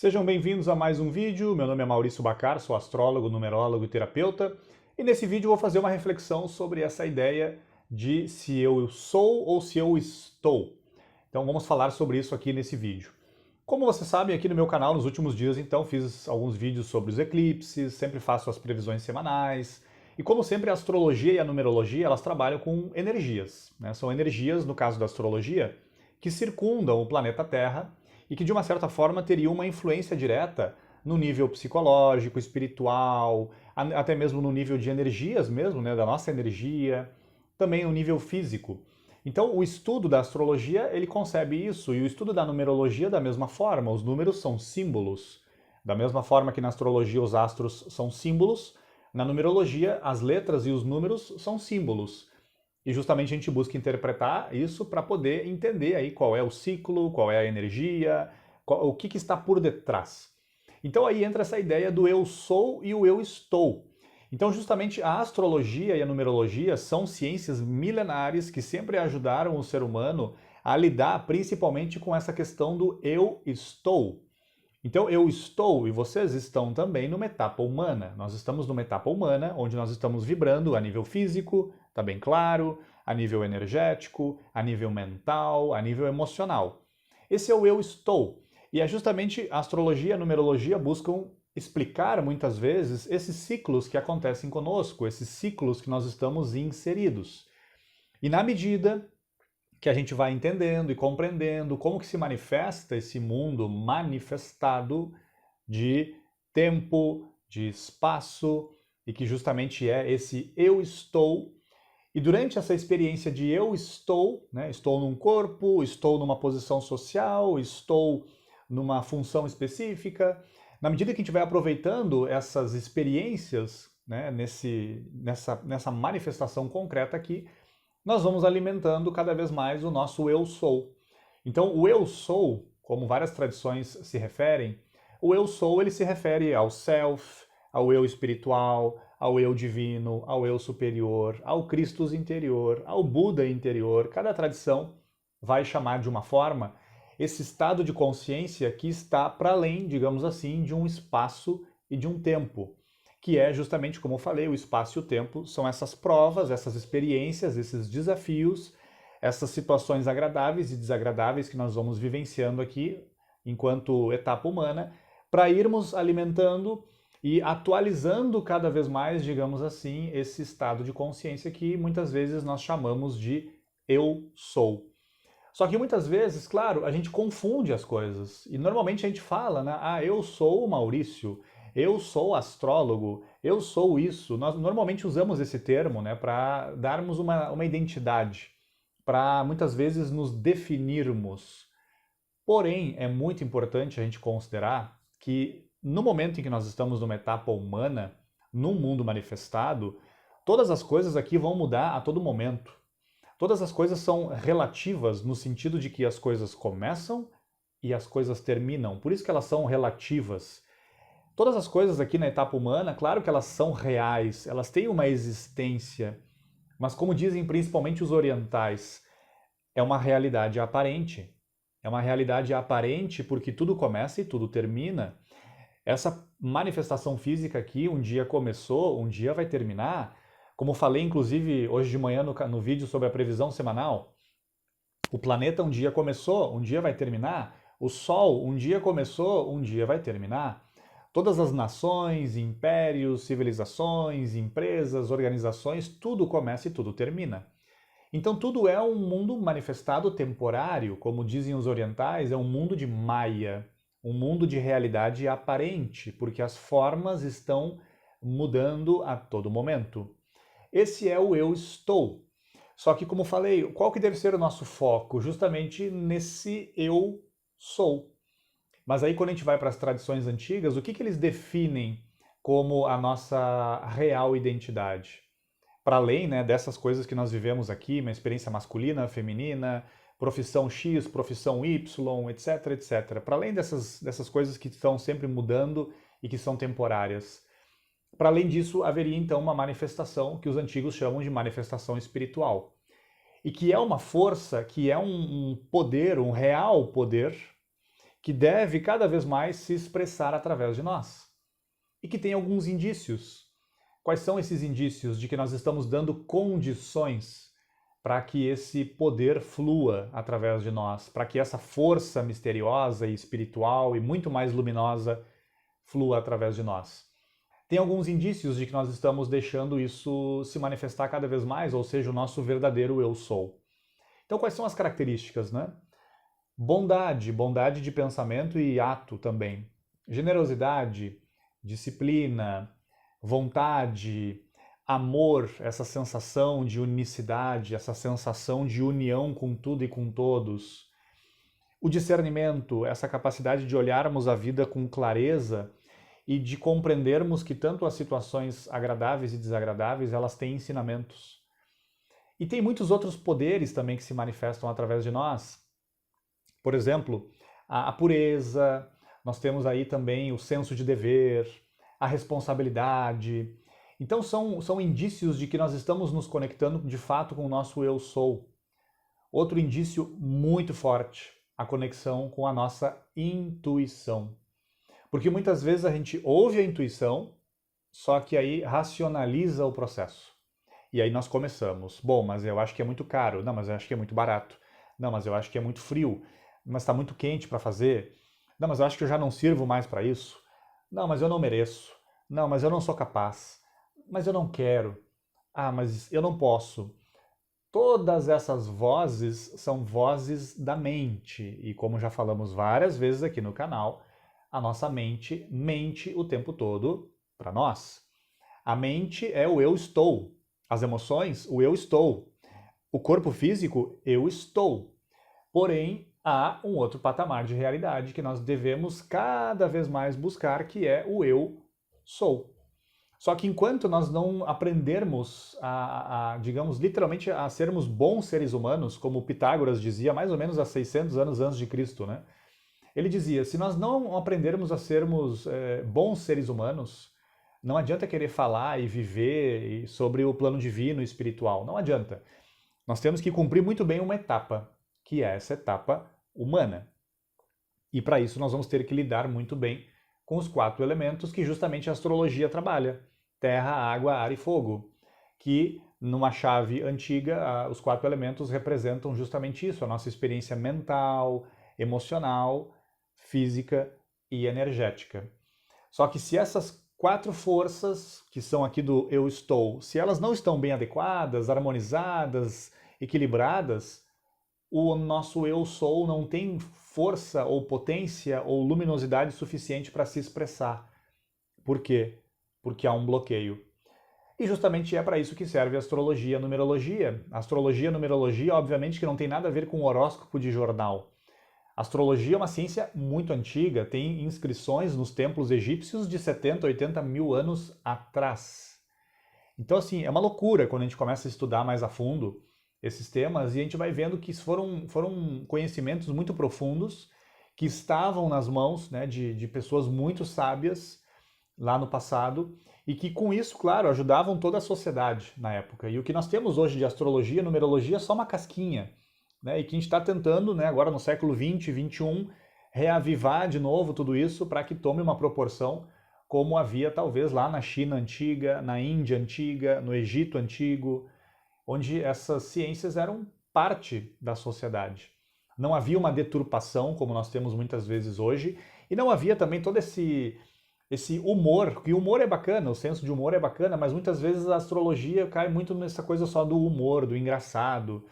Sejam bem-vindos a mais um vídeo. Meu nome é Maurício Bacar, sou astrólogo, numerólogo e terapeuta. E nesse vídeo eu vou fazer uma reflexão sobre essa ideia de se eu sou ou se eu estou. Então vamos falar sobre isso aqui nesse vídeo. Como vocês sabem, aqui no meu canal, nos últimos dias, então, fiz alguns vídeos sobre os eclipses, sempre faço as previsões semanais. E como sempre, a astrologia e a numerologia, elas trabalham com energias, né? São energias, no caso da astrologia, que circundam o planeta Terra e que, de uma certa forma, teriam uma influência direta no nível psicológico, espiritual, até mesmo no nível de energias mesmo, né, da nossa energia, também no nível físico. Então, o estudo da astrologia, ele concebe isso, e o estudo da numerologia da mesma forma. Os números são símbolos. Da mesma forma que na astrologia os astros são símbolos, na numerologia as letras e os números são símbolos. E justamente a gente busca interpretar isso para poder entender aí qual é o ciclo, qual é a energia, o que está por detrás. Então aí entra essa ideia do eu sou e o eu estou. Então justamente a astrologia e a numerologia são ciências milenares que sempre ajudaram o ser humano a lidar principalmente com essa questão do eu estou. Então eu estou e vocês estão também numa etapa humana. Nós estamos numa etapa humana onde nós estamos vibrando a nível físico, está bem claro, a nível energético, a nível mental, a nível emocional. Esse é o eu estou. E é justamente a astrologia e a numerologia buscam explicar muitas vezes esses ciclos que acontecem conosco, esses ciclos que nós estamos inseridos. E na medida que a gente vai entendendo e compreendendo como que se manifesta esse mundo manifestado de tempo, de espaço, e que justamente é esse eu estou. E durante essa experiência de eu estou, né, estou num corpo, estou numa posição social, estou numa função específica, na medida que a gente vai aproveitando essas experiências, né, nessa manifestação concreta aqui, nós vamos alimentando cada vez mais o nosso eu sou. Então, o eu sou, como várias tradições se referem, o eu sou ele se refere ao self, ao eu espiritual, ao eu divino, ao eu superior, ao Christus interior, ao Buda interior. Cada tradição vai chamar de uma forma esse estado de consciência que está para além, digamos assim, de um espaço e de um tempo, que é justamente, como eu falei, o espaço e o tempo são essas provas, essas experiências, esses desafios, essas situações agradáveis e desagradáveis que nós vamos vivenciando aqui enquanto etapa humana, para irmos alimentando e atualizando cada vez mais, digamos assim, esse estado de consciência que muitas vezes nós chamamos de eu sou. Só que muitas vezes, claro, a gente confunde as coisas. E normalmente a gente fala, né? Ah, eu sou o Maurício, eu sou astrólogo, eu sou isso. Nós normalmente usamos esse termo, né, para darmos uma identidade, para muitas vezes nos definirmos. Porém, é muito importante a gente considerar que no momento em que nós estamos numa etapa humana, num mundo manifestado, todas as coisas aqui vão mudar a todo momento. Todas as coisas são relativas no sentido de que as coisas começam e as coisas terminam. Por isso que elas são relativas. Todas as coisas aqui na etapa humana, claro que elas são reais, elas têm uma existência, mas como dizem principalmente os orientais, é uma realidade aparente. É uma realidade aparente porque tudo começa e tudo termina. Essa manifestação física aqui um dia começou, um dia vai terminar. Como falei, inclusive, hoje de manhã no vídeo sobre a previsão semanal, o planeta um dia começou, um dia vai terminar. O Sol um dia começou, um dia vai terminar. Todas as nações, impérios, civilizações, empresas, organizações, tudo começa e tudo termina. Então tudo é um mundo manifestado temporário, como dizem os orientais, é um mundo de Maya, um mundo de realidade aparente, porque as formas estão mudando a todo momento. Esse é o eu estou. Só que, como falei, qual que deve ser o nosso foco? Justamente nesse eu sou. Mas aí quando a gente vai para as tradições antigas, o que eles definem como a nossa real identidade? Para além, né, dessas coisas que nós vivemos aqui, uma experiência masculina, feminina, profissão X, profissão Y, etc, etc. Para além dessas coisas que estão sempre mudando e que são temporárias. Para além disso, haveria então uma manifestação que os antigos chamam de manifestação espiritual. E que é uma força, que é um poder, um real poder, que deve cada vez mais se expressar através de nós. E que tem alguns indícios. Quais são esses indícios de que nós estamos dando condições para que esse poder flua através de nós, para que essa força misteriosa e espiritual e muito mais luminosa flua através de nós? Tem alguns indícios de que nós estamos deixando isso se manifestar cada vez mais, ou seja, o nosso verdadeiro eu sou. Então, quais são as características, né? Bondade de pensamento e ato também. Generosidade, disciplina, vontade, amor, essa sensação de unicidade, essa sensação de união com tudo e com todos. O discernimento, essa capacidade de olharmos a vida com clareza e de compreendermos que tanto as situações agradáveis e desagradáveis, elas têm ensinamentos. E tem muitos outros poderes também que se manifestam através de nós. Por exemplo, a pureza, nós temos aí também o senso de dever, a responsabilidade. Então são indícios de que nós estamos nos conectando de fato com o nosso eu sou. Outro indício muito forte, a conexão com a nossa intuição. Porque muitas vezes a gente ouve a intuição, só que aí racionaliza o processo. E aí nós começamos. Bom, mas eu acho que é muito caro. Não, mas eu acho que é muito barato. Não, mas eu acho que é muito frio. Mas está muito quente para fazer. Não, mas eu acho que eu já não sirvo mais para isso. Não, mas eu não mereço. Não, mas eu não sou capaz. Mas eu não quero. Ah, mas eu não posso. Todas essas vozes são vozes da mente. E como já falamos várias vezes aqui no canal, a nossa mente mente o tempo todo para nós. A mente é o eu estou. As emoções, o eu estou. O corpo físico, eu estou. Porém, há um outro patamar de realidade que nós devemos cada vez mais buscar, que é o eu sou. Só que enquanto nós não aprendermos digamos, literalmente a sermos bons seres humanos, como Pitágoras dizia mais ou menos há 600 anos antes de Cristo, né? Ele dizia, se nós não aprendermos a sermos bons seres humanos, não adianta querer falar e viver sobre o plano divino e espiritual, não adianta. Nós temos que cumprir muito bem uma etapa, que é essa etapa humana. E para isso nós vamos ter que lidar muito bem com os 4 elementos que justamente a astrologia trabalha. Terra, água, ar e fogo. Que numa chave antiga, os 4 elementos representam justamente isso, a nossa experiência mental, emocional, física e energética. Só que se essas 4 forças, que são aqui do eu estou, se elas não estão bem adequadas, harmonizadas, equilibradas, o nosso eu sou não tem força ou potência ou luminosidade suficiente para se expressar. Por quê? Porque há um bloqueio. E justamente é para isso que serve a astrologia e a numerologia. A astrologia e a numerologia, obviamente, que não tem nada a ver com o horóscopo de jornal. A astrologia é uma ciência muito antiga, tem inscrições nos templos egípcios de 70, 80 mil anos atrás. Então, assim, é uma loucura quando a gente começa a estudar mais a fundo esses temas e a gente vai vendo que foram conhecimentos muito profundos que estavam nas mãos, né, de pessoas muito sábias lá no passado e que com isso, claro, ajudavam toda a sociedade na época. E o que nós temos hoje de astrologia, numerologia, é só uma casquinha, né, e que a gente está tentando, né, agora no século 20, 21, reavivar de novo tudo isso para que tome uma proporção como havia talvez lá na China antiga, na Índia antiga, no Egito antigo, onde essas ciências eram parte da sociedade. Não havia uma deturpação, como nós temos muitas vezes hoje, e não havia também todo esse humor, que o humor é bacana, o senso de humor é bacana, mas muitas vezes a astrologia cai muito nessa coisa só do humor, do engraçado,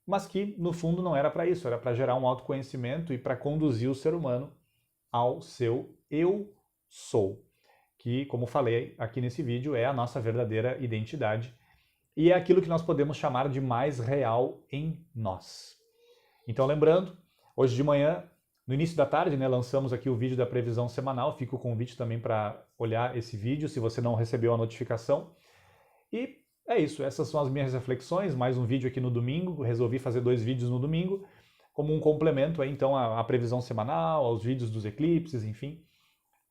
mas que no fundo não era para isso, era para gerar um autoconhecimento e para conduzir o ser humano ao seu eu sou, que, como falei aqui nesse vídeo, é a nossa verdadeira identidade e é aquilo que nós podemos chamar de mais real em nós. Então, lembrando, hoje de manhã, no início da tarde, né, lançamos aqui o vídeo da previsão semanal, fica o convite também para olhar esse vídeo, se você não recebeu a notificação. E é isso, essas são as minhas reflexões, mais um vídeo aqui no domingo, resolvi fazer 2 vídeos no domingo, como um complemento aí, então à previsão semanal, aos vídeos dos eclipses, enfim.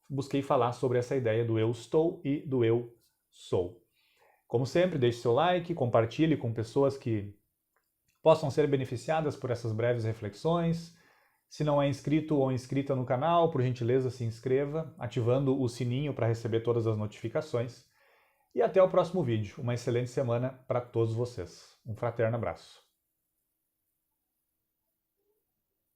Busquei falar sobre essa ideia do eu estou e do eu sou. Como sempre, deixe seu like, compartilhe com pessoas que possam ser beneficiadas por essas breves reflexões. Se não é inscrito ou inscrita no canal, por gentileza se inscreva, ativando o sininho para receber todas as notificações. E até o próximo vídeo. Uma excelente semana para todos vocês. Um fraterno abraço.